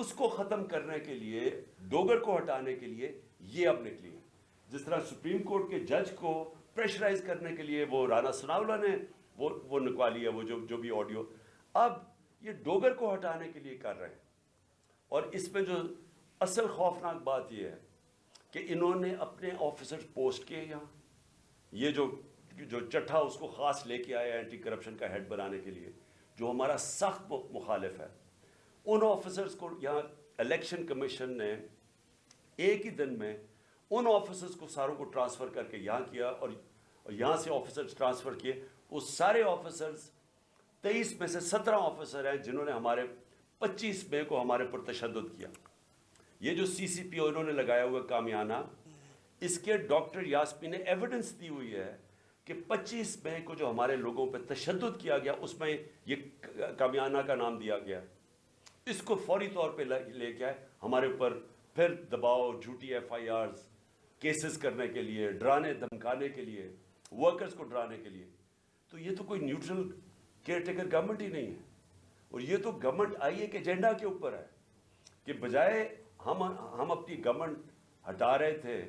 اس کو ختم کرنے کے لیے، ڈوگر کو ہٹانے کے لیے یہ اب نکلی ہے. جس طرح سپریم کورٹ کے جج کو پریشرائز کرنے کے لیے وہ رانا ثناءاللہ نے وہ نکالی ہے، وہ جو بھی آڈیو اب یہ ڈوگر کو ہٹانے کے لیے کر رہے ہیں. اور اس میں جو اصل خوفناک بات یہ ہے کہ انہوں نے اپنے آفیسر پوسٹ کیے یہاں. یہ جو چٹھا اس کو خاص لے کے آیا اینٹی کرپشن کا ہیڈ بنانے کے لیے، جو ہمارا سخت مخالف ہے، ان آفیسرز کو یہاں الیکشن کمیشن نے ایک ہی دن میں ان آفیسرز کو ساروں کو ٹرانسفر کر کے یہاں کیا، اور یہاں سے آفیسرز ٹرانسفر کیے. وہ سارے آفیسرز 23 میں سے 17 آفیسر ہیں جنہوں نے ہمارے 25 مئی کو ہمارے پر تشدد کیا. یہ جو سی سی پی او انہوں نے لگایا ہوا کامیانہ، اس کے ڈاکٹر یاسمین نے ایویڈنس دی ہوئی ہے کہ 25 مئی کو جو ہمارے لوگوں پہ تشدد کیا گیا اس میں یہ کامیانہ کا نام دیا گیا. اس کو فوری طور پہ لے کے آئے ہمارے اوپر پھر دباؤ، جھوٹی ایف آئی آرز کیسز کرنے کے لیے، ڈرانے دھمکانے کے لیے، ورکرز کو ڈرانے کے لیے. تو یہ تو کوئی نیوٹرل کیئر ٹیکر گورنمنٹ ہی نہیں ہے. اور یہ تو گورنمنٹ آئی ایک ایجنڈا کے اوپر ہے کہ بجائے ہم اپنی گورنمنٹ ہٹا رہے تھے،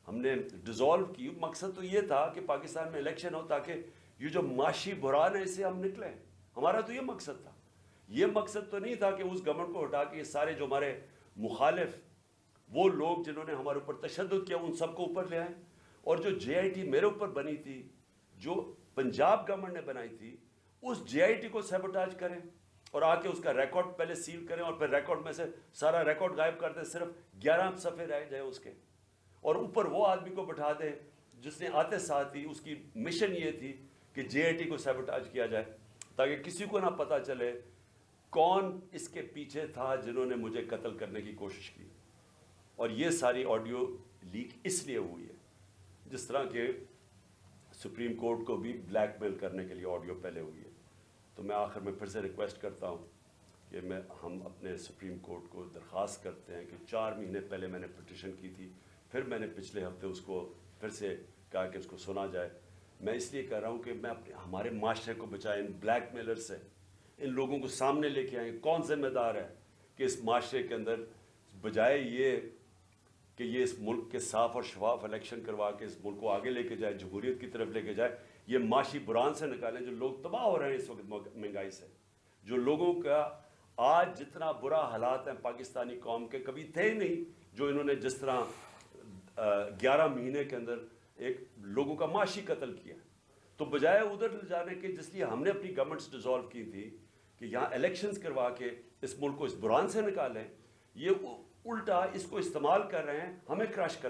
ہم نے ڈیزالو کی. مقصد تو یہ تھا کہ پاکستان میں الیکشن ہو تاکہ یہ جو معاشی بحران ہے اس سے ہم نکلیں. ہمارا تو یہ مقصد تھا. یہ مقصد تو نہیں تھا کہ اس گورنمنٹ کو ہٹا کے یہ سارے جو ہمارے مخالف وہ لوگ جنہوں نے ہمارے اوپر تشدد کیا ان سب کو اوپر لے آئیں. اور جو جے آئی ٹی میرے اوپر بنی تھی، جو پنجاب گورنمنٹ نے بنائی تھی، اس جے آئی ٹی کو سیبوٹاج کریں اور آ کے اس کا ریکارڈ پہلے سیل کریں اور پھر ریکارڈ میں سے سارا ریکارڈ غائب کر دیں، صرف 11 صفحے رہ جائے اس کے. اور اوپر وہ آدمی کو بٹھا دیں جس نے آتے ساتھ ہی اس کی مشن یہ تھی کہ جے آئی ٹی کو سیبوٹاج کیا جائے، تاکہ کسی کو نہ پتہ چلے کون اس کے پیچھے تھا جنہوں نے مجھے قتل کرنے کی کوشش کی. اور یہ ساری آڈیو لیک اس لیے ہوئی ہے، جس طرح کہ سپریم کورٹ کو بھی بلیک میل کرنے کے لیے آڈیو پہلے ہوئی ہے. تو میں آخر میں پھر سے ریکویسٹ کرتا ہوں کہ ہم اپنے سپریم کورٹ کو درخواست کرتے ہیں کہ 4 مہینے پہلے میں نے پٹیشن کی تھی، پھر میں نے پچھلے ہفتے اس کو پھر سے کہا کہ اس کو سنا جائے. میں اس لیے کہہ رہا ہوں کہ میں ہمارے معاشرے کو بچائیں ان بلیک میلر سے. ان لوگوں کو سامنے لے کے آئیں. کون ذمہ دار ہے کہ اس معاشرے کے اندر بجائے یہ کہ یہ اس ملک کے صاف اور شفاف الیکشن کروا کے اس ملک کو آگے لے کے جائے، جمہوریت کی طرف لے کے جائے، یہ معاشی بحران سے نکالیں. جو لوگ تباہ ہو رہے ہیں اس وقت مہنگائی سے، جو لوگوں کا آج جتنا برا حالات ہیں پاکستانی قوم کے کبھی تھے ہی نہیں، جو انہوں نے جس طرح 11 مہینے کے اندر ایک لوگوں کا معاشی قتل کیا. تو بجائے ادھر لے جانے کے جس لیے ہم نے اپنی گورنمنٹس ڈیزالو کی تھی کہ یہاں الیکشنز کروا کے اس ملک کو اس بحران سے نکالیں، یہ الٹا اس کو استعمال کر رہے ہیں ہمیں کراش کرنے